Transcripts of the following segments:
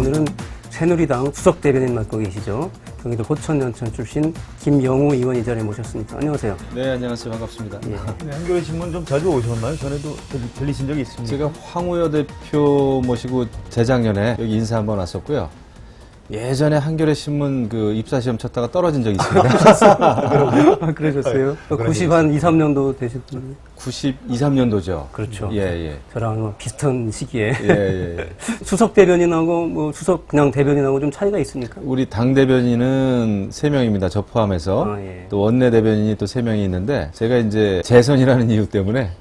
오늘은 새누리당 수석 대변인 맡고 계시죠. 경기도 포천연천 출신 김영우 의원 이 자리에 모셨습니다. 안녕하세요. 네, 안녕하세요. 반갑습니다. 예. 네, 한겨레신문 좀 자주 오셨나요? 전에도 들리신 적이 있습니까? 제가 황우여 대표 모시고 재작년에 여기 인사 한번 왔었고요. 예전에 한겨레신문 그 입사시험 쳤다가 떨어진 적이 있습니다. 아, 그러셨어요? 90 한 2, 3년도 되셨군요. 92, 3년도죠. 그렇죠. 예, 예. 저랑 비슷한 시기에. 예, 예. 수석 대변인하고 뭐 수석 그냥 대변인하고 좀 차이가 있습니까? 우리 당 대변인은 3명입니다. 저 포함해서. 아, 예. 또 원내 대변인이 또 3명이 있는데 제가 이제 재선이라는 이유 때문에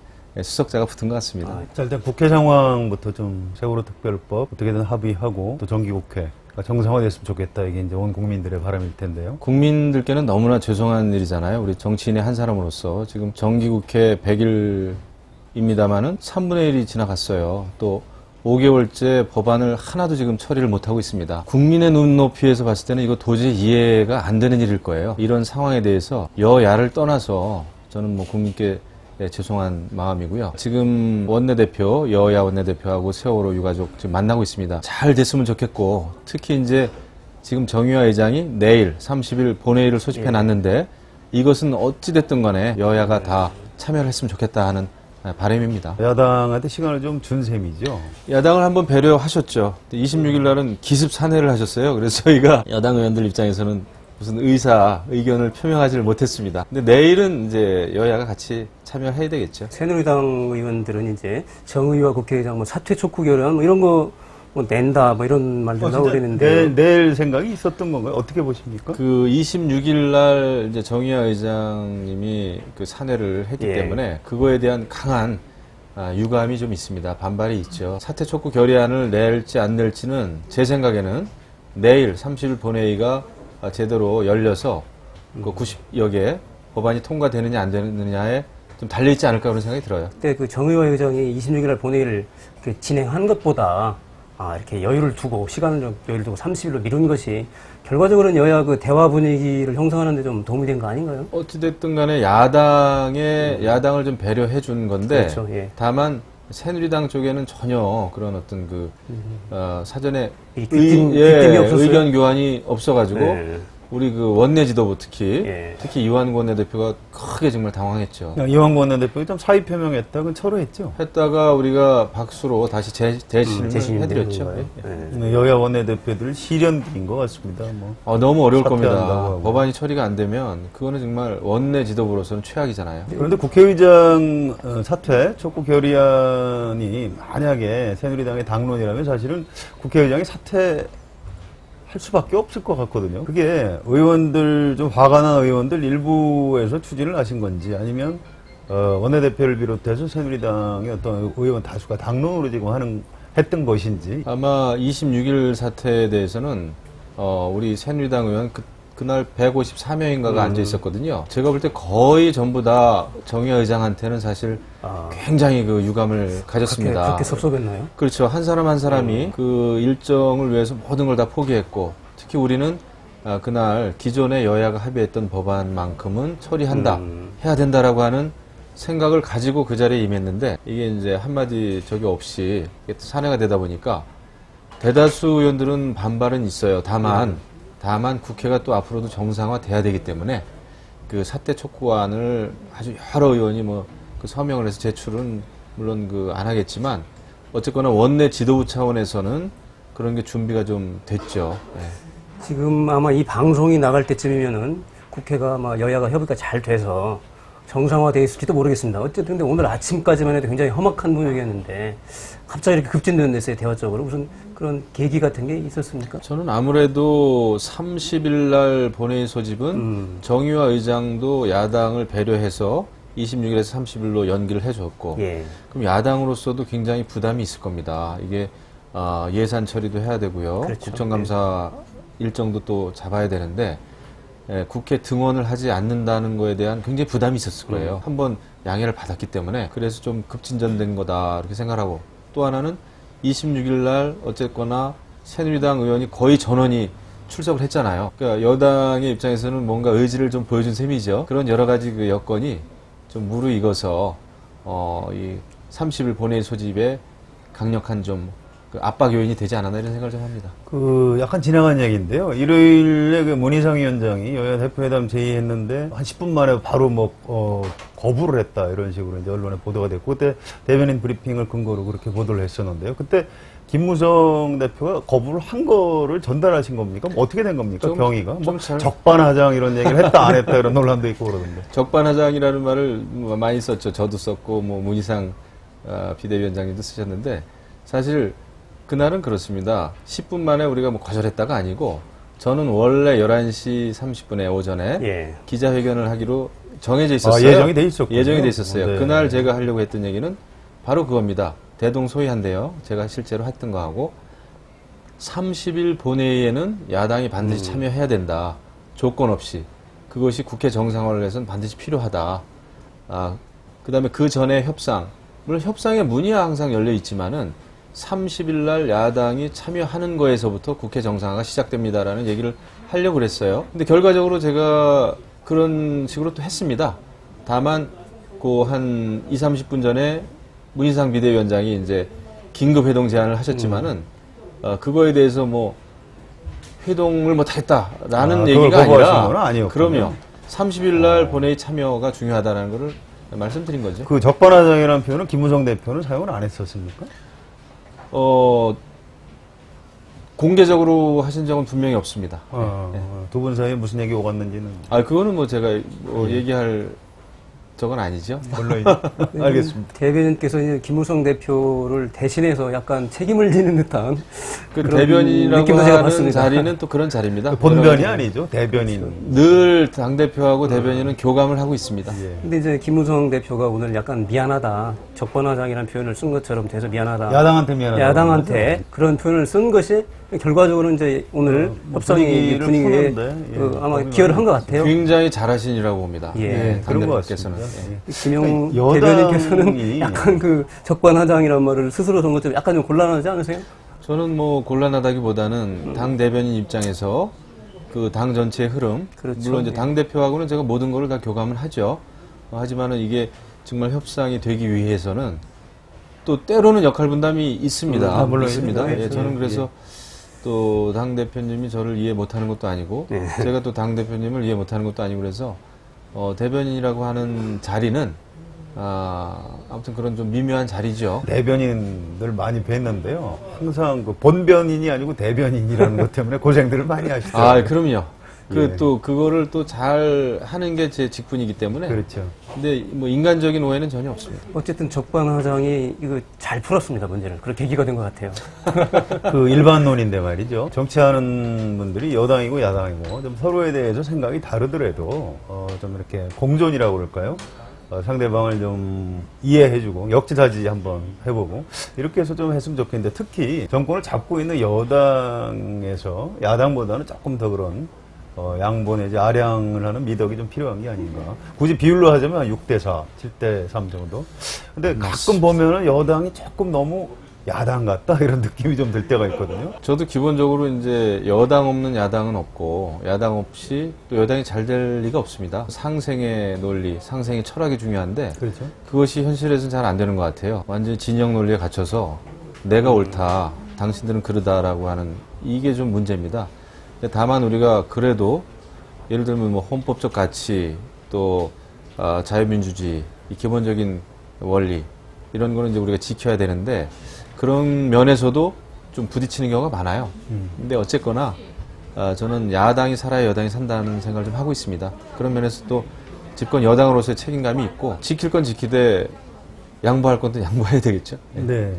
수석자가 붙은 것 같습니다. 자, 일단 국회 상황부터 좀 세월호 특별법 어떻게든 합의하고 또 정기국회 정상화됐으면 좋겠다. 이게 이제 온 국민들의 바람일 텐데요. 국민들께는 너무나 죄송한 일이잖아요. 우리 정치인의 한 사람으로서 지금 정기국회 100일입니다마는 3분의 1이 지나갔어요. 또 5개월째 법안을 하나도 지금 처리를 못하고 있습니다. 국민의 눈높이에서 봤을 때는 이거 도저히 이해가 안 되는 일일 거예요. 이런 상황에 대해서 여야를 떠나서 저는 뭐 국민께 죄송한 마음이고요. 지금 원내대표, 여야 원내대표하고 세월호 유가족 지금 만나고 있습니다. 잘 됐으면 좋겠고, 특히 이제 지금 정의화 의장이 내일 30일 본회의를 소집해 놨는데 이것은 어찌됐든 간에 여야가 다 참여를 했으면 좋겠다 하는 바람입니다. 야당한테 시간을 좀 준 셈이죠. 야당을 한번 배려하셨죠. 26일 날은 기습 산회를 하셨어요. 그래서 저희가 야당 의원들 입장에서는 무슨 의견을 표명하지를 못했습니다. 근데 내일은 이제 여야가 같이 참여해야 되겠죠. 새누리당 의원들은 이제 정의와 국회의장 뭐 사퇴 촉구 결의안 뭐 이런 거 뭐 낸다 뭐 이런 말도 나오고 그랬는데 낼 생각이 있었던 건가요? 어떻게 보십니까? 그 26일 날 이제 정의화 의장님이 그 산회를 했기 때문에 그거에 대한 강한 유감이 좀 있습니다. 반발이 있죠. 사퇴 촉구 결의안을 낼지 안 낼지는 제 생각에는 내일 30일 본회의가 제대로 열려서 그 90여 개 법안이 통과되느냐 안 되느냐에 좀 달려있지 않을까 그런 생각이 들어요. 그때 그 정의화 의장이 26일 날 본회의를 진행한 것보다 이렇게 여유를 두고 시간을 좀 여유를 두고 30일로 미룬 것이 결과적으로는 여야 그 대화 분위기를 형성하는 데 좀 도움이 된 거 아닌가요? 어찌됐든 간에 야당을 좀 배려해 준 건데 그렇죠, 예. 다만 새누리당 쪽에는 전혀 그런 어떤 사전에 귀띔이 없었어요? 의견 교환이 없어가지고 네. 우리 그 원내 지도부 특히 예. 이완구 원내대표가 크게 정말 당황했죠. 이완구 원내대표가 좀 사의 표명했다. 그건 철회했죠. 했다가 우리가 박수로 다시 재신을 해드렸죠. 네. 여야 원내대표들 실현인 것 같습니다. 너무 어려울 겁니다. 하고. 법안이 처리가 안 되면 그거는 정말 원내 지도부로서는 최악이잖아요. 그런데 국회의장 사퇴 촉구 결의안이 만약에 새누리당의 당론이라면 사실은 국회의장이 사퇴할 수밖에 없을 것 같거든요. 그게 의원들 좀 화가 난 의원들 일부에서 추진을 하신 건지 아니면 원내대표를 비롯해서 새누리당의 어떤 의원 다수가 당론으로 지금 했던 것인지. 아마 26일 사태에 대해서는 우리 새누리당 의원 그날 154명인가가 앉아 있었거든요. 제가 볼 때 거의 전부 다 정의화 의장한테는 사실 굉장히 그 유감을 가졌습니다. 그렇게 섭섭했나요? 그렇죠. 한 사람 한 사람이 그 일정을 위해서 모든 걸 다 포기했고, 특히 우리는 그날 기존의 여야가 합의했던 법안만큼은 처리한다, 해야 된다라고 하는 생각을 가지고 그 자리에 임했는데, 이게 이제 한마디 적이 없이 산회가 되다 보니까 대다수 의원들은 반발은 있어요. 다만 국회가 또 앞으로도 정상화돼야 되기 때문에 그 사퇴 촉구안을 아주 여러 의원이 그 서명을 해서 제출은 물론 안 하겠지만 어쨌거나 원내 지도부 차원에서는 그런 게 준비가 좀 됐죠. 네. 지금 아마 이 방송이 나갈 때쯤이면은 국회가 아마 여야가 협의가 잘 돼서 정상화되어 있을지도 모르겠습니다. 어쨌든 근데 오늘 아침까지만 해도 굉장히 험악한 분위기였는데 갑자기 이렇게 급진됐어요, 대화적으로. 무슨 그런 계기 같은 게 있었습니까? 저는 아무래도 30일 날 본회의 소집은 정의화 의장도 야당을 배려해서 26일에서 30일로 연기를 해줬고, 그럼 야당으로서도 굉장히 부담이 있을 겁니다. 이게 예산 처리도 해야 되고요. 그렇죠. 국정감사 일정도 또 잡아야 되는데 국회 등원을 하지 않는다는 거에 대한 굉장히 부담이 있었을 거예요. 한번 양해를 받았기 때문에. 그래서 좀 급진전된 거다 이렇게 생각하고, 또 하나는 26일 날 어쨌거나 새누리당 의원이 거의 전원이 출석을 했잖아요. 그러니까 여당의 입장에서는 뭔가 의지를 좀 보여준 셈이죠. 그런 여러 가지 그 여건이 좀 무르익어서 이 30일 본회의 소집에 강력한 좀 그 압박 요인이 되지 않았나 이런 생각을 좀 합니다. 그 약간 지나간 얘기인데요. 일요일에 그 문희상 위원장이 여야 대표회담 제의했는데 한 10분 만에 바로 거부를 했다 이런 식으로 이제 언론에 보도가 됐고 그때 대변인 브리핑을 근거로 그렇게 보도를 했었는데요. 그때 김무성 대표가 거부를 한 거를 전달하신 겁니까? 뭐 어떻게 된 겁니까? 경위가 뭐 적반하장 이런 얘기를 했다 안 했다 이런 논란도 있고 그러던데. 적반하장이라는 말을 많이 썼죠. 저도 썼고 뭐 문희상 비대위원장님도 쓰셨는데 사실 그날은 그렇습니다. 10분 만에 우리가 뭐 거절했다가 아니고 저는 원래 11시 30분에 오전에 기자회견을 하기로 정해져 있었어요. 예정이 돼 있었군요. 예정이 돼 있었어요. 네. 그날 제가 하려고 했던 얘기는 바로 그겁니다. 대동소이한데요. 제가 실제로 했던 거하고 30일 본회의에는 야당이 반드시 참여해야 된다. 조건 없이. 그것이 국회 정상화를 위해서는 반드시 필요하다. 그 다음에 그 전에 협상. 물론 협상의 문이 항상 열려 있지만은 30일 날 야당이 참여하는 거에서부터 국회 정상화가 시작됩니다라는 얘기를 하려고 그랬어요. 근데 결과적으로 제가 그런 식으로 또 했습니다. 다만 그 한 30분 전에 문희상 비대위원장이 이제 긴급 회동 제안을 하셨지만은 그거에 대해서 뭐 회동을 못했다라는 얘기가 아니라 그럼요. 30일 날 본회의 참여가 중요하다는 거를 말씀드린 거죠. 그 적반하장이라는 표현은 김무성 대표는 사용을 안 했었습니까? 공개적으로 하신 적은 분명히 없습니다. 두 분 사이에 무슨 얘기 오갔는지는. 그거는 뭐 제가 얘기할 적은 아니죠. 물론 알겠습니다. 대변인께서 이제 김무성 대표를 대신해서 약간 책임을 지는 듯한 그 대변인이라고 하는 자리는 또 그런 자리입니다. 본변이 아니죠. 대변인. 늘 당대표하고 대변인은 교감을 하고 있습니다. 근데 이제 김무성 대표가 오늘 약간 미안하다. 적반하장이라는 표현을 쓴 것처럼 돼서 미안하다. 야당한테 미안하다. 야당한테 그런 표현을 쓴 것이 결과적으로 이제 오늘 협상의 분위기에 아마 기여를 한 것 같아요. 굉장히 잘하신 일이라고 봅니다. 그런 것 같습니다. 김용 대변인께서는 약간 그 적반하장이라는 말을 스스로 쓴 것처럼 약간 좀 곤란하지 않으세요? 저는 뭐 곤란하다기보다는 당 대변인 입장에서 그 당 전체의 흐름, 그렇죠. 물론 이제 당 대표하고는 제가 모든 거를 다 교감을 하죠. 하지만은 이게 정말 협상이 되기 위해서는 또 때로는 역할 분담이 있습니다. 물론 있습니다. 저는 그래서 또 당 대표님이 저를 이해 못하는 것도 아니고 제가 또 당 대표님을 이해 못하는 것도 아니고 그래서 대변인이라고 하는 자리는 아무튼 그런 좀 미묘한 자리죠. 대변인들 많이 뵀는데요. 항상 그 본변인이 아니고 대변인이라는 것 때문에 고생들을 많이 하시더라고요. 그럼요. 또 그거를 또 잘 하는 게 제 직분이기 때문에. 그렇죠. 근데 뭐 인간적인 오해는 전혀 없습니다. 어쨌든 적반하장이 이거 잘 풀었습니다, 문제를. 그런 계기가 된 것 같아요. 그 일반론인데 말이죠. 정치하는 분들이 여당이고 야당이고 좀 서로에 대해서 생각이 다르더라도 좀 이렇게 공존이라고 그럴까요? 상대방을 좀 이해해주고 역지사지 한번 해보고 이렇게 해서 좀 했으면 좋겠는데 특히 정권을 잡고 있는 여당에서 야당보다는 조금 더 그런 양보 내지 아량을 하는 미덕이 좀 필요한 게 아닌가. 굳이 비율로 하자면 6대4, 7대3 정도. 근데 가끔 보면은 여당이 조금 너무 야당 같다 이런 느낌이 좀 들 때가 있거든요. 저도 기본적으로 이제 여당 없는 야당은 없고 야당 없이 또 여당이 잘 될 리가 없습니다. 상생의 논리, 상생의 철학이 중요한데 그렇죠. 그것이 현실에서는 잘 안 되는 것 같아요. 완전히 진영 논리에 갇혀서 내가 옳다, 당신들은 그러다라고 하는 이게 좀 문제입니다. 다만 우리가 그래도 예를 들면 뭐 헌법적 가치 또 자유민주주의 이 기본적인 원리 이런 거는 이제 우리가 지켜야 되는데 그런 면에서도 좀 부딪히는 경우가 많아요. 근데 어쨌거나 저는 야당이 살아야 여당이 산다는 생각을 좀 하고 있습니다. 그런 면에서 또 집권 여당으로서의 책임감이 있고 지킬 건 지키되 양보할 건 또 양보해야 되겠죠. 네.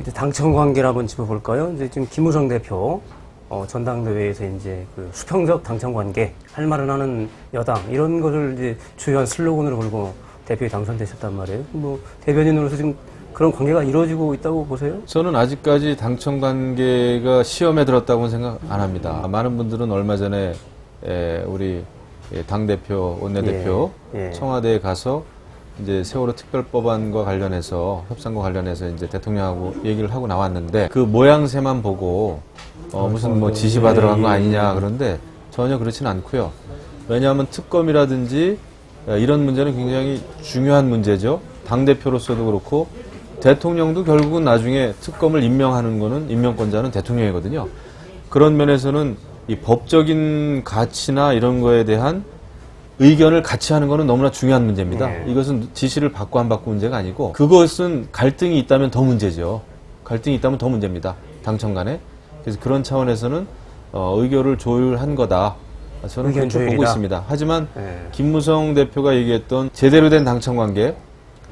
이제 당청 관계를 한번 짚어볼까요? 이제 지금 김무성 대표 전당대회에서 이제 그 수평적 당청 관계 할 말은 하는 여당 이런 것을 이제 주요한 슬로건으로 걸고 대표에 당선되셨단 말이에요. 뭐 대변인으로서 지금 그런 관계가 이루어지고 있다고 보세요? 저는 아직까지 당청 관계가 시험에 들었다고는 생각 안 합니다. 많은 분들은 얼마 전에 우리 당대표, 원내대표 청와대에 가서 이제 세월호 특별법안과 관련해서 협상과 관련해서 이제 대통령하고 얘기를 하고 나왔는데 그 모양새만 보고 무슨 뭐 지시 받으러 간 거 아니냐 그런데 전혀 그렇지는 않고요. 왜냐하면 특검이라든지 이런 문제는 굉장히 중요한 문제죠. 당대표로서도 그렇고 대통령도 결국은 나중에 특검을 임명하는 거는 임명권자는 대통령이거든요. 그런 면에서는 이 법적인 가치나 이런 거에 대한 의견을 같이 하는 거는 너무나 중요한 문제입니다. 네. 이것은 지시를 받고 안 받고 문제가 아니고 그것은 갈등이 있다면 더 문제죠. 갈등이 있다면 더 문제입니다. 당청 간에. 그래서 그런 차원에서는 의견을 조율한 거다. 저는 의견 그렇게 보고 조율이다. 있습니다. 하지만 네. 김무성 대표가 얘기했던 제대로 된 당청 관계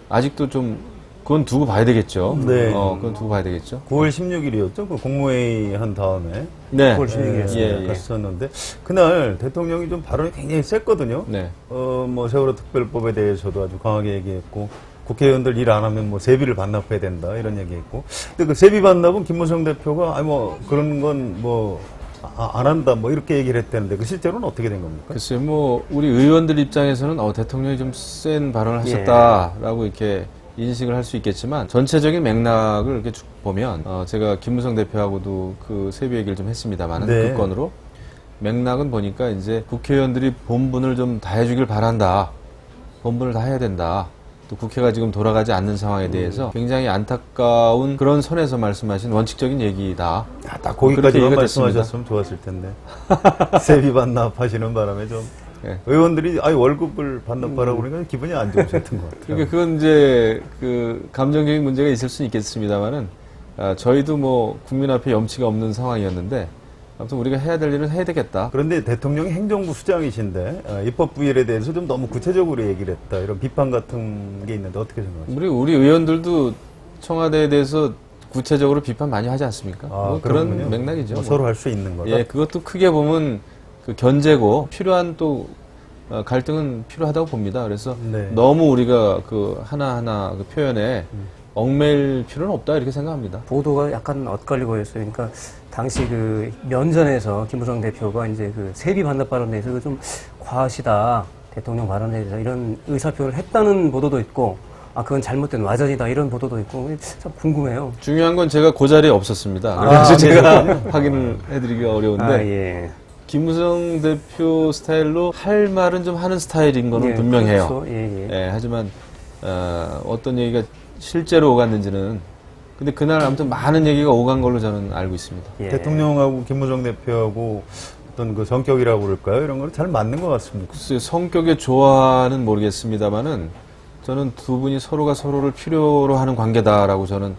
아직도 좀 그건 두고 봐야 되겠죠. 네. 그건 두고 봐야 되겠죠. 9월 16일이었죠. 그 국무회의 한 다음에 네. 9월 16일이었습니다. 예. 갔었는데 그날 대통령이 좀 발언이 굉장히 셌거든요. 네. 뭐 세월호 특별법에 대해서도 아주 강하게 얘기했고 국회의원들 일 안 하면 뭐 세비를 반납해야 된다 이런 얘기했고. 근데 그 세비 반납은 김무성 대표가 뭐 그런 건 뭐 안 한다 뭐 이렇게 얘기를 했다는데 그 실제로는 어떻게 된 겁니까? 글쎄요, 뭐 우리 의원들 입장에서는 대통령이 좀 센 발언을 하셨다라고 이렇게 인식을 할 수 있겠지만 전체적인 맥락을 이렇게 쭉 보면 제가 김무성 대표하고도 그 세비 얘기를 좀 했습니다만 네. 그 건으로 맥락은 보니까 이제 국회의원들이 본분을 좀 다 해주길 바란다. 본분을 다 해야 된다. 또 국회가 지금 돌아가지 않는 상황에 대해서 굉장히 안타까운 그런 선에서 말씀하신 원칙적인 얘기다. 딱 거기까지만 얘기가 말씀하셨으면 좋았을 텐데 세비 반납하시는 바람에 좀 네. 의원들이 월급을 반납하라고 그러니까 기분이 안 좋으셨던 것 같아요. 그러니까 그건 이제 그 감정적인 문제가 있을 수는 있겠습니다만은 저희도 뭐 국민 앞에 염치가 없는 상황이었는데 아무튼 우리가 해야 될 일은 해야 되겠다. 그런데 대통령이 행정부 수장이신데 입법 부일에 대해서 좀 너무 구체적으로 얘기를 했다 이런 비판 같은 게 있는데 어떻게 생각하세요? 우리 의원들도 청와대에 대해서 구체적으로 비판 많이 하지 않습니까? 뭐 그런 그렇군요. 맥락이죠. 뭐 서로 할 수 있는 거다. 예, 그것도 크게 보면 그 견제고 필요한 또 갈등은 필요하다고 봅니다. 그래서 네. 너무 우리가 그 하나하나 그 표현에 얽매일 필요는 없다 이렇게 생각합니다. 보도가 약간 엇갈리고 보였어요. 그러니까 당시 그 면전에서 김무성 대표가 이제 그 세비 반납 발언에 대해서 좀 과하시다. 대통령 발언에 대해서 이런 의사표현을 했다는 보도도 있고, 그건 잘못된 와전이다. 이런 보도도 있고, 참 궁금해요. 중요한 건 제가 그 자리에 없었습니다. 그래서 제가 확인을 해드리기가 어려운데 예. 김무성 대표 스타일로 할 말은 좀 하는 스타일인 거는 예, 분명해요. 그렇죠. 예. 예, 하지만 어떤 얘기가 실제로 오갔는지는 근데 그날 아무튼 많은 얘기가 오간 걸로 저는 알고 있습니다. 예. 대통령하고 김무성 대표하고 어떤 그 성격이라고 그럴까요? 이런 걸 잘 맞는 것 같습니다. 글쎄요, 성격의 조화는 모르겠습니다만은 저는 두 분이 서로가 서로를 필요로 하는 관계다라고 저는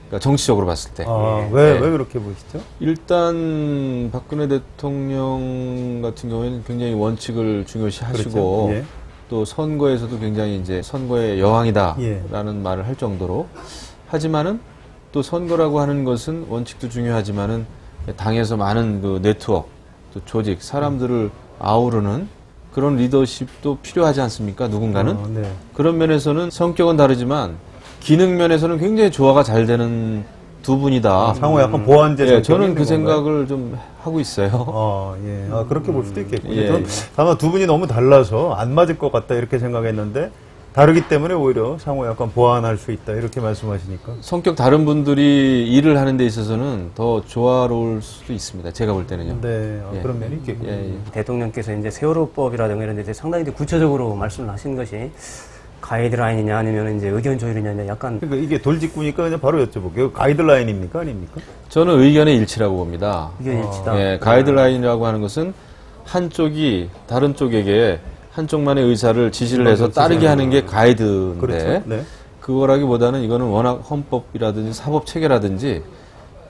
그러니까 정치적으로 봤을 때. 왜 그렇게 보시죠? 일단 박근혜 대통령 같은 경우에는 굉장히 원칙을 중요시 하시고 그렇죠. 예. 또 선거에서도 굉장히 이제 선거의 여왕이다라는 예. 말을 할 정도로 하지만은 또 선거라고 하는 것은 원칙도 중요하지만은 당에서 많은 그 네트워크, 또 조직, 사람들을 아우르는 그런 리더십도 필요하지 않습니까? 누군가는 네. 그런 면에서는 성격은 다르지만 기능 면에서는 굉장히 조화가 잘 되는 두 분이다. 상호 약간 보완제 예, 성격이 저는 있는 그 건가요? 생각을 좀 하고 있어요. 예. 그렇게 볼 수도 있겠군요. 예, 저는 예. 다만 두 분이 너무 달라서 안 맞을 것 같다 이렇게 생각했는데 다르기 때문에 오히려 상호 약간 보완할 수 있다 이렇게 말씀하시니까. 성격 다른 분들이 일을 하는 데 있어서는 더 조화로울 수도 있습니다. 제가 볼 때는요. 네, 예. 그런 면이 있겠군요. 예, 예. 대통령께서 이제 세월호법이라든가 이런 데 이제 상당히 이제 구체적으로 말씀을 하신 것이 가이드라인이냐 아니면 이제 의견 조율이냐 약간 그러니까 이게 돌직구니까 그냥 바로 여쭤볼게요. 가이드라인입니까 아닙니까? 저는 의견의 일치라고 봅니다. 의견 일치다. 예, 가이드라인이라고 하는 것은 한쪽이 다른 쪽에게 한쪽만의 의사를 지시를 해서 따르게 하는 게 가이드인데 그렇죠. 네. 그거라기보다는 이거는 워낙 헌법이라든지 사법 체계라든지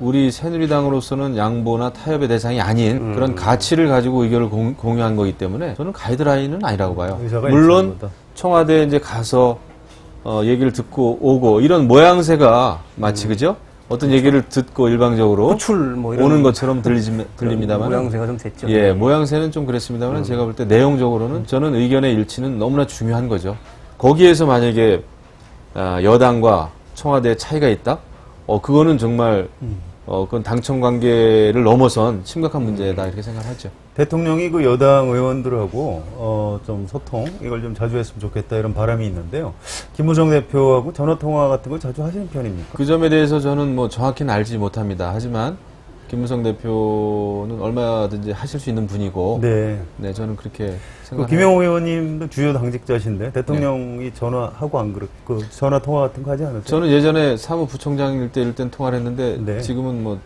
우리 새누리당으로서는 양보나 타협의 대상이 아닌 그런 가치를 가지고 의견을 공유한 거기 때문에 저는 가이드라인은 아니라고 봐요. 의사가 물론 일치한 거다. 청와대에 이제 가서 얘기를 듣고 오고 이런 모양새가 마치 그죠? 어떤 얘기를 듣고 일방적으로 호출 뭐 이런 오는 것처럼 들립니다만 모양새가 좀 됐죠. 예, 모양새는 좀 그랬습니다만 제가 볼 때 내용적으로는 저는 의견의 일치는 너무나 중요한 거죠. 거기에서 만약에 여당과 청와대의 차이가 있다? 그거는 정말 그건 당청 관계를 넘어선 심각한 문제다 이렇게 생각하죠. 대통령이 그 여당 의원들하고 좀 소통 이걸 좀 자주 했으면 좋겠다 이런 바람이 있는데요. 김무성 대표하고 전화 통화 같은 거 자주 하시는 편입니까? 그 점에 대해서 저는 뭐 정확히는 알지 못합니다. 하지만 김무성 대표는 얼마든지 하실 수 있는 분이고, 네. 네, 저는 그렇게 그 생각합니다. 김영호 의원님도 주요 당직자신데 대통령이 전화하고 안 그렇 그 전화 통화 같은 거 하지 않았어요? 저는 예전에 사무부총장일 때 통화를 했는데 네. 지금은 뭐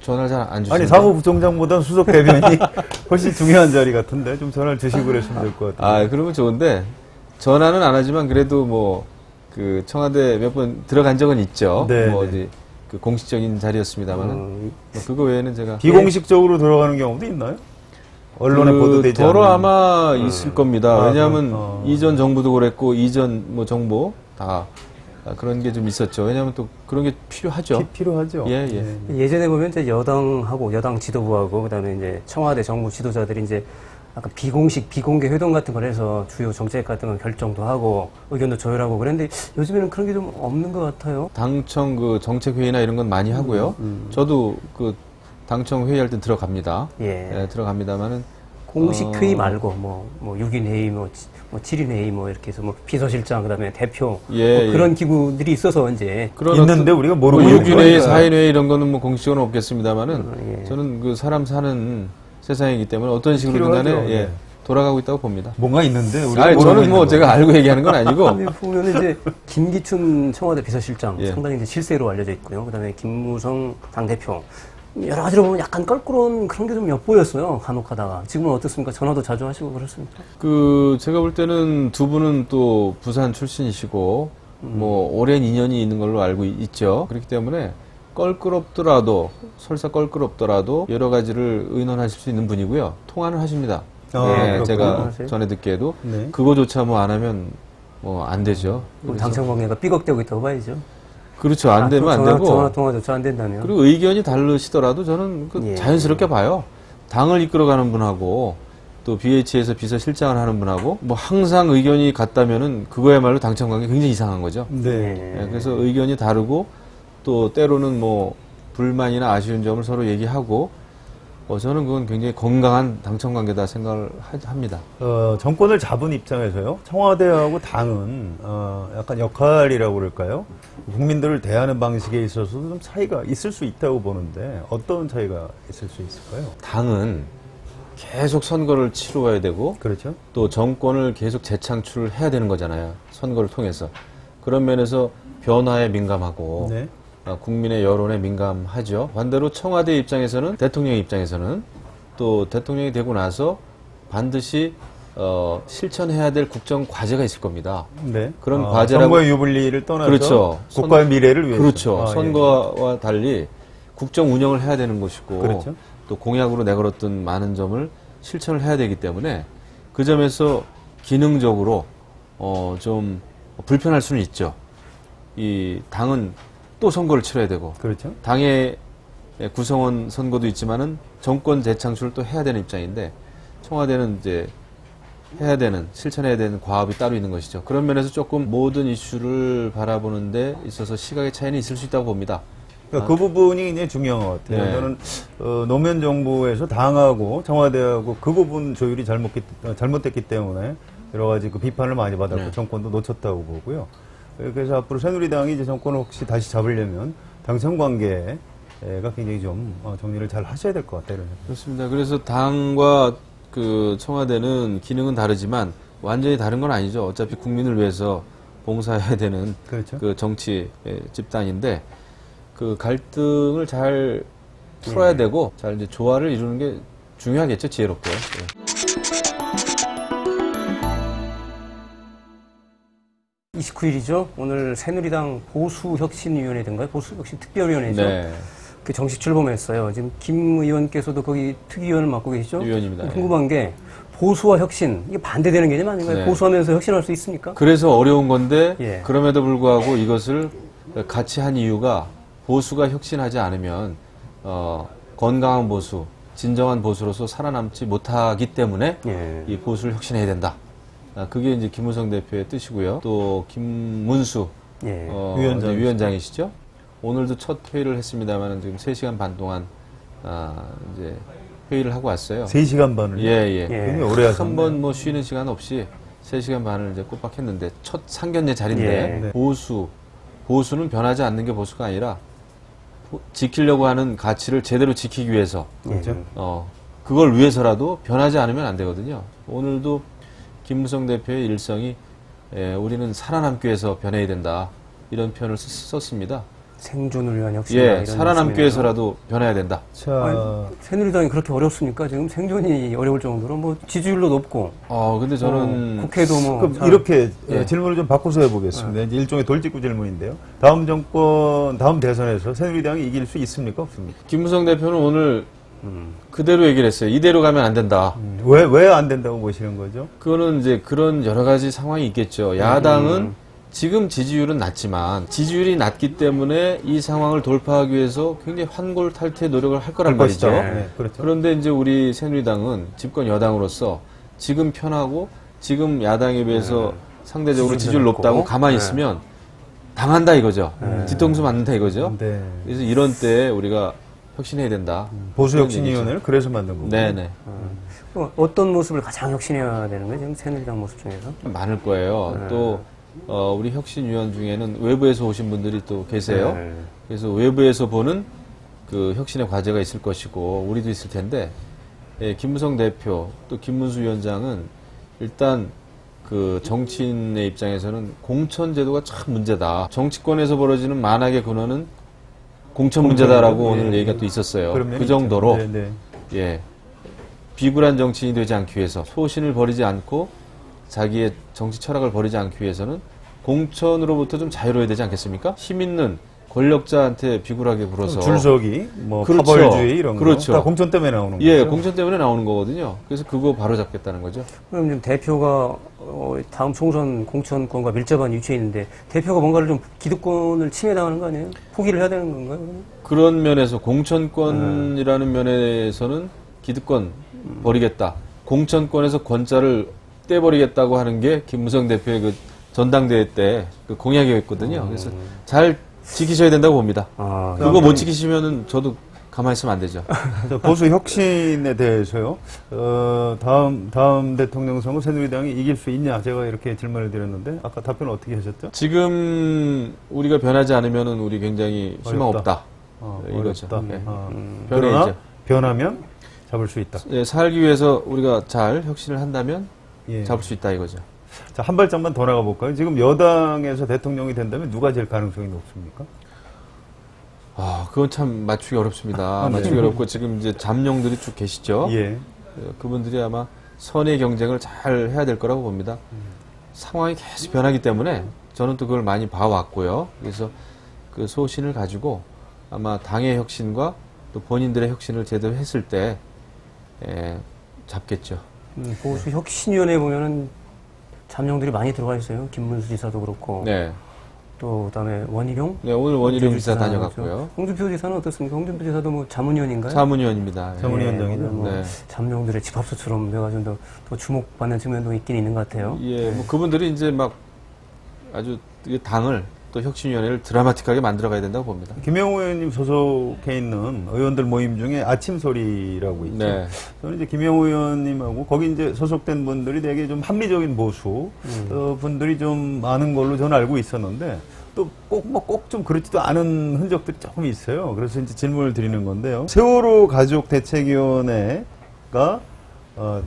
전화를 잘 안 주시는데 아니 사무부총장보다 수석 대변인이 훨씬 중요한 자리 같은데 좀 전화를 주시고 그랬으면 될 것 같아요. 아, 그러면 좋은데 전화는 안 하지만 그래도 뭐 그 청와대 몇 번 들어간 적은 있죠. 네, 뭐 네. 어디 그 공식적인 자리였습니다만은 뭐 그거 외에는 제가 비공식적으로 들어가는 경우도 있나요? 언론에 보도되지 더러 않는. 아마 있을 겁니다. 아, 왜냐하면 그럼, 이전 정부도 그랬고 이전 뭐 정부 다 그런 게 좀 있었죠. 왜냐하면 또 그런 게 필요하죠. 필요하죠. 예, 예. 네. 예전에 보면 이제 여당하고 여당 지도부하고 그다음에 이제 청와대 정부 지도자들이 이제 약간 비공식 비공개 회동 같은 걸 해서 주요 정책 같은 걸 결정도 하고 의견도 조율하고 그랬는데 요즘에는 그런 게 좀 없는 것 같아요. 당청 그 정책 회의나 이런 건 많이 하고요. 저도 그 당청 회의할 때 들어갑니다. 예. 예, 들어갑니다만은 공식 회의 말고 뭐 6인 회의 뭐 7인 회의 뭐 이렇게 해서 뭐 비서실장 그다음에 대표 예, 뭐 그런 기구들이 있어서 이제 그런 있는데 우리가 모르고 뭐 있는 6인회의, 거니까요. 4인회의 이런 거는 뭐 공식적으로는 없겠습니다만은 예. 저는 그 사람 사는 세상이기 때문에 어떤 식으로든 필요하죠. 간에 예, 예. 돌아가고 있다고 봅니다. 뭔가 있는데 우리가 아니, 모르고 저는 있는 뭐 거죠. 제가 알고 얘기하는 건 아니고 아니, 보면 이제 김기춘 청와대 비서실장 예. 상당히 이제 실세로 알려져 있고요. 그다음에 김무성 당대표 여러 가지로 보면 약간 껄끄러운 그런 게 좀 엿보였어요. 간혹하다가 지금은 어떻습니까? 전화도 자주 하시고 그렇습니까? 그 제가 볼 때는 두 분은 또 부산 출신이시고 뭐 오랜 인연이 있는 걸로 알고 있죠. 그렇기 때문에 껄끄럽더라도 설사 껄끄럽더라도 여러 가지를 의논하실 수 있는 분이고요. 통화는 하십니다. 아, 예, 그렇구나. 제가 하세요? 전에 듣기에도 네. 그거조차 뭐 안 하면 뭐 안 되죠. 그럼 그래서 당청 관계가 삐걱대고 있다고 봐야죠. 그렇죠. 안 되면 안 되고 전화 통화조차 안 된다면. 그리고 의견이 다르시더라도 저는 그 예. 자연스럽게 봐요. 당을 이끌어가는 분하고 또 BH에서 비서실장을 하는 분하고 뭐 항상 의견이 같다면은 그거야말로 당청 관계 굉장히 이상한 거죠. 네. 예, 그래서 의견이 다르고 또 때로는 뭐 불만이나 아쉬운 점을 서로 얘기하고 저는 그건 굉장히 건강한 당청 관계다 생각을 합니다. 정권을 잡은 입장에서요. 청와대하고 당은 약간 역할이라고 그럴까요? 국민들을 대하는 방식에 있어서도 좀 차이가 있을 수 있다고 보는데 어떤 차이가 있을 수 있을까요? 당은 계속 선거를 치러야 되고 그렇죠. 또 정권을 계속 재창출을 해야 되는 거잖아요. 선거를 통해서. 그런 면에서 변화에 민감하고 네. 국민의 여론에 민감하죠. 반대로 청와대 입장에서는 대통령 입장에서는 또 대통령이 되고 나서 반드시 실천해야 될 국정 과제가 있을 겁니다. 네. 그런 과제라고 선거의 유불리를 떠나서 그렇죠. 국가의 미래를 위해서. 그렇죠. 아, 선거와 달리 국정 운영을 해야 되는 것이고 그렇죠. 또 공약으로 내걸었던 많은 점을 실천을 해야 되기 때문에 그 점에서 기능적으로 좀 불편할 수는 있죠. 이 당은 또 선거를 치러야 되고 그렇죠. 당의 구성원 선거도 있지만은 정권 재창출을 또 해야 되는 입장인데 청와대는 이제 해야 되는 실천해야 되는 과업이 따로 있는 것이죠. 그런 면에서 조금 모든 이슈를 바라보는 데 있어서 시각의 차이는 있을 수 있다고 봅니다. 그러니까 그 부분이 이제 중요한 것 같아요. 네. 저는 노무현 정부에서 당하고 청와대하고 그 부분 조율이 잘못됐기 때문에 여러 가지 그 비판을 많이 받았고 네. 정권도 놓쳤다고 보고요. 그래서 앞으로 새누리당이 이제 정권을 혹시 다시 잡으려면 당청 관계가 굉장히 좀 정리를 잘 하셔야 될 것 같아요. 그렇습니다. 그래서 당과 그 청와대는 기능은 다르지만 완전히 다른 건 아니죠. 어차피 국민을 위해서 봉사해야 되는 그렇죠. 그 정치 집단인데 그 갈등을 잘 풀어야 되고 잘 이제 조화를 이루는 게 중요하겠죠. 지혜롭게. 예. 29일이죠. 오늘 새누리당 보수혁신위원회든가요? 보수혁신특별위원회죠. 네. 그 정식 출범했어요. 지금 김 의원께서도 거기 특위위원을 맡고 계시죠? 위원입니다. 궁금한 게 보수와 혁신 이게 반대되는 개념 아닌가요? 네. 보수하면서 혁신할 수 있습니까? 그래서 어려운 건데 예. 그럼에도 불구하고 이것을 같이 한 이유가 보수가 혁신하지 않으면 건강한 보수, 진정한 보수로서 살아남지 못하기 때문에 예. 이 보수를 혁신해야 된다. 그게 이제 김무성 대표의 뜻이고요. 또 김문수 예. 위원장이시죠. 오늘도 첫 회의를 했습니다만 지금 3시간 반 동안 이제 회의를 하고 왔어요. 3시간 반을. 예. 굉장히 오래 하셨네요. 한 번 뭐 쉬는 시간 없이 3시간 반을 이제 꼬박 했는데 첫 상견례 자리인데 예. 네. 보수는 변하지 않는 게 보수가 아니라 지키려고 하는 가치를 제대로 지키기 위해서 그렇죠. 그걸 위해서라도 변하지 않으면 안 되거든요. 오늘도 김무성 대표의 일성이 우리는 살아남기 위해서 변해야 된다. 이런 표현을 썼습니다. 생존을 위한 혁신. 예, 살아남기 위해서라도 변해야 된다. 자, 새누리당이 그렇게 어렵습니까? 지금 생존이 어려울 정도로 뭐 지지율도 높고. 근데 저는 국회도 뭐. 그럼 이렇게 예. 질문을 좀 바꿔서 해보겠습니다. 이제 일종의 돌직구 질문인데요. 다음 정권, 다음 대선에서 새누리당이 이길 수 있습니까? 없습니까? 김무성 대표는 오늘 그대로 얘기를 했어요. 이대로 가면 안 된다. 왜 안 된다고 보시는 거죠? 그거는 이제 그런 여러 가지 상황이 있겠죠. 야당은 지금 지지율은 낮지만 지지율이 낮기 때문에 이 상황을 돌파하기 위해서 굉장히 환골탈퇴 노력을 할 거란 말이죠. 네, 그렇죠. 그런데 이제 우리 새누리당은 집권 여당으로서 지금 편하고 지금 야당에 비해서 상대적으로 지지율 높다고 가만히 있으면 당한다 이거죠. 뒤통수 맞는다 이거죠. 네. 그래서 이런 때에 우리가 혁신해야 된다. 보수혁신위원회를 그래서 만든 거고. 네네. 어떤 모습을 가장 혁신해야 되는 거예요? 지금 새누리당 모습 중에서? 많을 거예요. 또 우리 혁신위원 중에는 외부에서 오신 분들이 또 계세요. 그래서 외부에서 보는 그 혁신의 과제가 있을 것이고 우리도 있을 텐데 김무성 대표 또 김문수 위원장은 일단 그 정치인의 입장에서는 공천 제도가 참 문제다. 정치권에서 벌어지는 만악의 근원은 공천 문제다라고 오늘 얘기가 또 있었어요. 그 정도로 예, 비굴한 정치인이 되지 않기 위해서 소신을 버리지 않고 자기의 정치 철학을 버리지 않기 위해서는 공천으로부터 좀 자유로워야 되지 않겠습니까? 힘 있는 권력자한테 비굴하게 굴어서 줄서기, 뭐 그렇죠. 파벌주의 이런 그렇죠. 거 다 공천 때문에 나오는 거죠. 예, 공천 때문에 나오는 거거든요. 그래서 그거 바로 잡겠다는 거죠. 그럼 지금 대표가 다음 총선 공천권과 밀접한 위치에 있는데 대표가 뭔가를 좀 기득권을 침해당하는 거 아니에요? 포기를 해야 되는 건가요? 그러면? 그런 면에서 공천권이라는 면에서는 기득권 버리겠다. 공천권에서 권자를 떼버리겠다고 하는 게 김무성 대표의 그 전당대회 때 그 공약이었거든요. 그래서 잘 지키셔야 된다고 봅니다. 그거 못 지키시면은 저도 가만히 있으면 안 되죠. 보수 혁신에 대해서요. 다음 대통령 선거 새누리당이 이길 수 있냐? 제가 이렇게 질문을 드렸는데 아까 답변을 어떻게 하셨죠? 지금 우리가 변하지 않으면은 우리 굉장히 희망 없다. 이거죠. 어렵다. 예. 그러나 변해야죠. 변하면 잡을 수 있다. 예, 살기 위해서 우리가 잘 혁신을 한다면 예. 잡을 수 있다 이거죠. 자, 한 발짝만 더 나가 볼까요? 지금 여당에서 대통령이 된다면 누가 제일 가능성이 높습니까? 그건 참 맞추기 어렵습니다. 맞추기 어렵고 지금 이제 잠룡들이 쭉 계시죠. 예. 그분들이 아마 선의 경쟁을 잘 해야 될 거라고 봅니다. 상황이 계속 변하기 때문에 저는 또 그걸 많이 봐왔고요. 그래서 그 소신을 가지고 아마 당의 혁신과 또 본인들의 혁신을 제대로 했을 때 잡겠죠. 보수 혁신위원회 보면은 잠룡들이 많이 들어가 있어요. 김문수 지사도 그렇고. 네. 또 그다음에 원희룡. 네, 오늘 원희룡 지사 다녀갔고요. 그렇죠. 홍준표 지사는 어떻습니까? 홍준표 지사도 뭐 자문위원인가요? 자문위원입니다. 자문위원장이죠. 뭐 네. 잠룡들의 집합소처럼 돼가지고 더 주목받는 측면도 있긴 있는 것 같아요. 예, 뭐 그분들이 이제 막 아주 이 당을 또 혁신위원회를 드라마틱하게 만들어가야 된다고 봅니다. 김영호 의원님 소속해 있는 의원들 모임 중에 아침소리라고 있죠. 네. 저는 이제 김영호 의원님하고 거기 이제 소속된 분들이 되게 좀 합리적인 보수 분들이 좀 많은 걸로 저는 알고 있었는데 또 꼭 좀 그렇지도 않은 흔적들이 조금 있어요. 그래서 이제 질문을 드리는 건데요. 세월호 가족 대책위원회가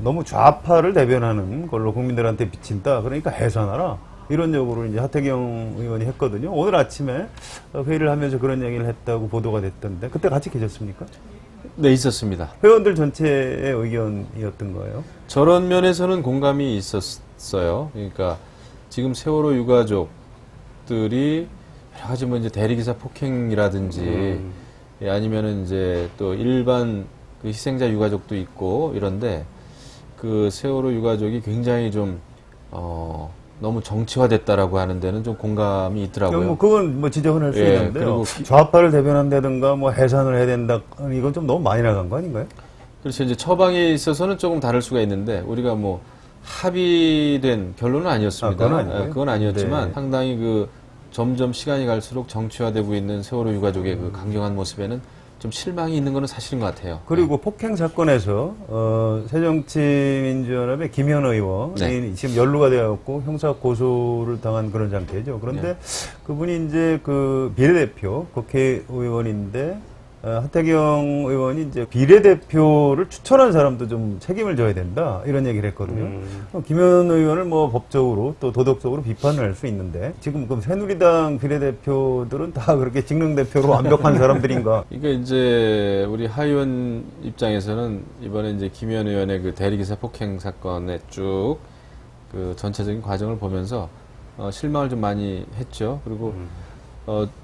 너무 좌파를 대변하는 걸로 국민들한테 비친다. 그러니까 해산하라. 이런 요구를 이제 하태경 의원이 했거든요. 오늘 아침에 회의를 하면서 그런 얘기를 했다고 보도가 됐던데 그때 같이 계셨습니까? 네, 있었습니다. 회원들 전체의 의견이었던 거예요. 저런 면에서는 공감이 있었어요. 그러니까 지금 세월호 유가족들이 여러 가지 뭐 이제 대리기사 폭행이라든지 아니면은 이제 또 일반 그 희생자 유가족도 있고 이런데 그 세월호 유가족이 굉장히 좀 너무 정치화됐다라고 하는 데는 좀 공감이 있더라고요. 뭐 그건 뭐 지적은 할 수 예, 있는데요. 그리고 좌파를 대변한다든가 뭐 해산을 해야 된다. 이건 좀 너무 많이 나간 거 아닌가요? 그렇죠. 이제 처방에 있어서는 조금 다를 수가 있는데 우리가 뭐 합의된 결론은 아니었습니다. 그건 아니었지만 네. 상당히 그 점점 시간이 갈수록 정치화되고 있는 세월호 유가족의 그 강경한 모습에는 좀 실망이 있는 거는 사실인 것 같아요. 그리고 폭행 사건에서 새정치민주연합의 김현 의원이 네. 지금 연루가 되었고 형사 고소를 당한 그런 상태죠. 그런데 그분이 이제 그 비례대표 국회의원인데 하태경 의원이 이제 비례대표를 추천한 사람도 좀 책임을 져야 된다 이런 얘기를 했거든요. 김현 의원을 뭐 법적으로 또 도덕적으로 비판을 할 수 있는데 지금 그럼 새누리당 비례대표들은 다 그렇게 직능대표로 완벽한 사람들인가? 이게 이제 우리 하 의원 입장에서는 이번에 이제 김현 의원의 그 대리기사 폭행 사건에 쭉 그 전체적인 과정을 보면서 실망을 좀 많이 했죠. 그리고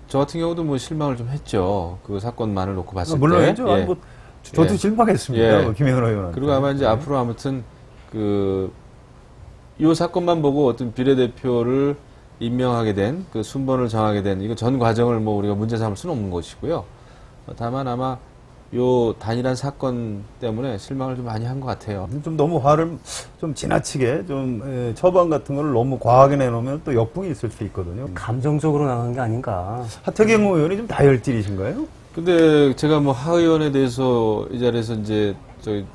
저 같은 경우도 뭐 실망을 좀 했죠. 그 사건만을 놓고 봤을 때. 물론이죠. 아니, 예. 뭐 저도 예. 실망했습니다. 예. 김현 의원한테. 그리고 아마 이제 앞으로 아무튼 이 사건만 보고 어떤 비례대표를 임명하게 된 그 순번을 정하게 된 이거 전 과정을 뭐 우리가 문제 삼을 수는 없는 것이고요. 다만 아마 요 단일한 사건 때문에 실망을 좀 많이 한 것 같아요. 좀 너무 화를 좀 지나치게 좀 처방 같은 걸 너무 과하게 내놓으면 또 역풍이 있을 수 있거든요. 감정적으로 나간 게 아닌가. 하태경 의원이 좀 다혈질이신가요? 근데 제가 뭐 하 의원에 대해서 이 자리에서 이제 저희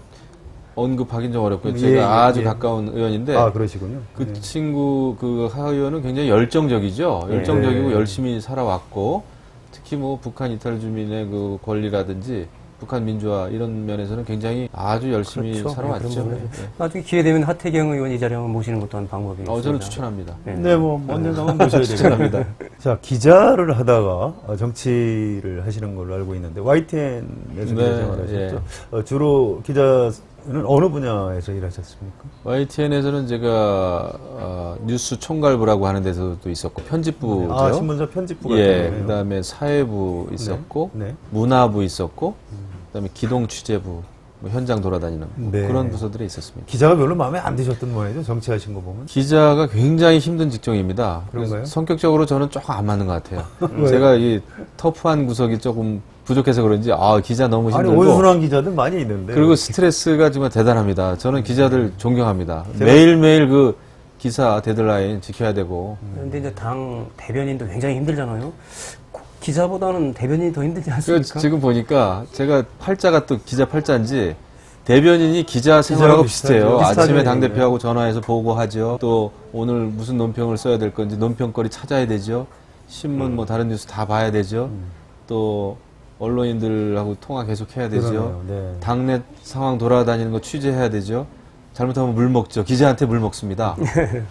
언급하긴 좀 어렵고요. 제가 예, 아주 예. 가까운 의원인데 아, 그러시군요. 그 네. 친구 그 하 의원은 굉장히 열정적이죠. 열정적이고 네. 열심히 살아왔고 특히 뭐 북한 이탈 주민의 그 권리라든지 북한 민주화 이런 면에서는 굉장히 아주 열심히 그렇죠. 살아왔죠. 네, 그런 부분에서. 예. 나중에 기회 되면 하태경 의원 이 자리에 한번 모시는 것도 한 방법이 있습니다. 저는 추천합니다. 네, 뭐 언젠가만 모셔야 되겠습니다. 자, 기자를 하다가 정치를 하시는 걸로 알고 있는데 YTN에서 네, 기자 생활하셨죠. 주로 기자는 어느 분야에서 일하셨습니까? YTN에서는 제가 뉴스 총괄부라고 하는 데서도 있었고 편집부죠. 아, 신문사 편집부 같은 예, 거네요. 그다음에 사회부 있었고 네. 문화부 있었고 그다음에 기동 취재부 뭐 현장 돌아다니는 뭐 네. 그런 부서들이 있었습니다. 기자가 별로 마음에 안 드셨던 모양이죠. 정치하신 거 보면. 기자가 굉장히 힘든 직종입니다. 그런가요? 그래서 성격적으로 저는 조금 안 맞는 것 같아요. 왜요? 제가 이 터프한 구석이 조금 부족해서 그런지 기자 너무 아니, 힘들고 온순한 기자들 많이 있는데. 그리고 스트레스가 정말 대단합니다. 저는 기자들 존경합니다. 제가- 매일매일 그 기사 데드라인 지켜야 되고 그런데 이제 당 대변인도 굉장히 힘들잖아요. 기자보다는 대변인이 더 힘들지 않습니까? 지금 보니까 제가 팔자가 또 기자 팔자인지 대변인이 기자 생활하고 비슷해요. 비슷하죠. 아침에 비슷하죠. 당대표하고 전화해서 보고하죠. 또 오늘 무슨 논평을 써야 될 건지 논평거리 찾아야 되죠. 신문 뭐 다른 뉴스 다 봐야 되죠. 또 언론인들하고 통화 계속 해야 되죠. 그러네요. 네. 당내 상황 돌아다니는 거 취재해야 되죠. 잘못하면 물 먹죠. 기자한테 물 먹습니다.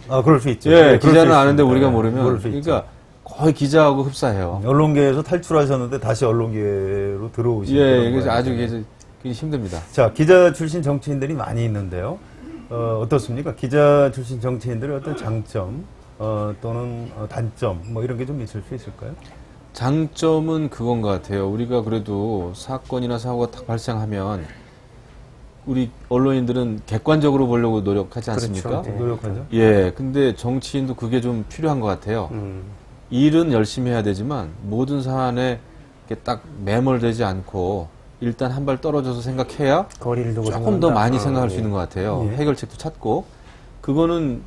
아, 그럴 수 있죠. 예, 그럴 수 기자는 아는데 있습니다. 우리가 네, 모르면 그럴 수 있죠. 그러니까 거의 기자하고 흡사해요. 언론계에서 탈출하셨는데 다시 언론계로 들어오신 예, 그런 이게 아주 모양이네요. 그게 힘듭니다. 자, 기자 출신 정치인들이 많이 있는데요. 어떻습니까? 기자 출신 정치인들의 어떤 장점 또는 단점 뭐 이런 게 좀 있을 수 있을까요? 장점은 그건 것 같아요. 우리가 그래도 사건이나 사고가 딱 발생하면 우리 언론인들은 객관적으로 보려고 노력하지 않습니까? 그렇죠. 네. 노력하죠. 예, 근데 정치인도 그게 좀 필요한 것 같아요. 일은 열심히 해야 되지만 모든 사안에 이렇게 딱 매몰되지 않고 일단 한 발 떨어져서 생각해야 거리를 두고 조금 더 생각한다. 많이 생각할 수 있는 것 같아요. 예. 해결책도 찾고 그거는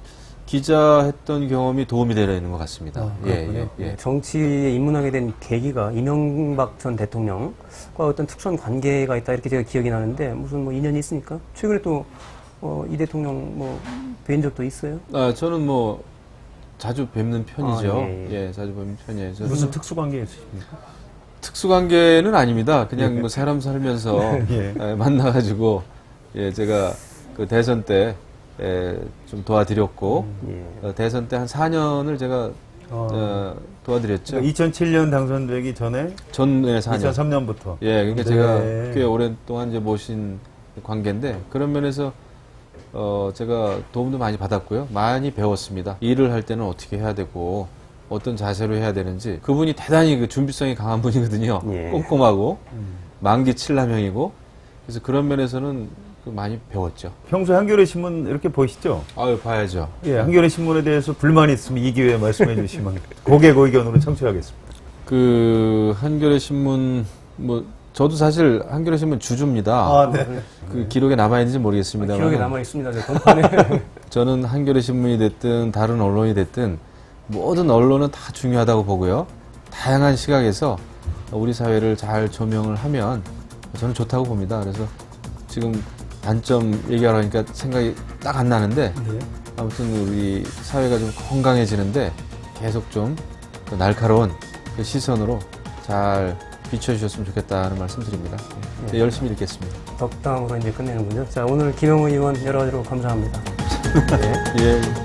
기자 했던 경험이 도움이 되는 것 같습니다. 아, 그렇군요. 정치에 입문하게 된 계기가 이명박 전 대통령과 어떤 특수한 관계가 있다 이렇게 제가 기억이 나는데 무슨 뭐 인연이 있습니까? 최근에 또 이 대통령 뭐 뵌 적도 있어요? 저는 뭐 자주 뵙는 편이죠. 예. 자주 뵙는 편이에요. 저는 무슨 특수관계 있으십니까? 특수관계는 아닙니다. 그냥 뭐 사람 살면서 예. 만나가지고 제가 그 대선 때 좀 도와드렸고 대선 때 한 4년을 제가 도와드렸죠. 그러니까 2007년 당선되기 전에 전에 4년. 2003년부터. 그러니까 네. 제가 꽤 오랫동안 이제 모신 관계인데 그런 면에서 제가 도움도 많이 받았고요. 많이 배웠습니다. 일을 할 때는 어떻게 해야 되고 어떤 자세로 해야 되는지 그분이 대단히 그 준비성이 강한 분이거든요. 예. 꼼꼼하고 만기 7남형이고 그래서 그런 면에서는 많이 배웠죠. 평소에 한겨레 신문 이렇게 보시죠? 아유 봐야죠. 예, 한겨레 신문에 대해서 불만이 있으면 이 기회에 말씀해 주시면 고객 의견으로 청취하겠습니다. 그 한겨레 신문 뭐 저도 사실 한겨레 신문 주주입니다. 아, 네. 그 기록에 남아 있는지 모르겠습니다만 기억에 남아 있습니다. 제 동판에. 저는 한겨레 신문이 됐든 다른 언론이 됐든 모든 언론은 다 중요하다고 보고요. 다양한 시각에서 우리 사회를 잘 조명을 하면 저는 좋다고 봅니다. 그래서 지금 단점 얘기하려니까 생각이 딱 안 나는데 네. 아무튼 우리 사회가 좀 건강해지는데 계속 좀 그 날카로운 그 시선으로 잘 비춰주셨으면 좋겠다는 말씀 드립니다. 네, 열심히 읽겠습니다. 덕담으로 이제 끝내는군요. 자, 오늘 김영우 의원 여러 가지로 감사합니다. 네. 예.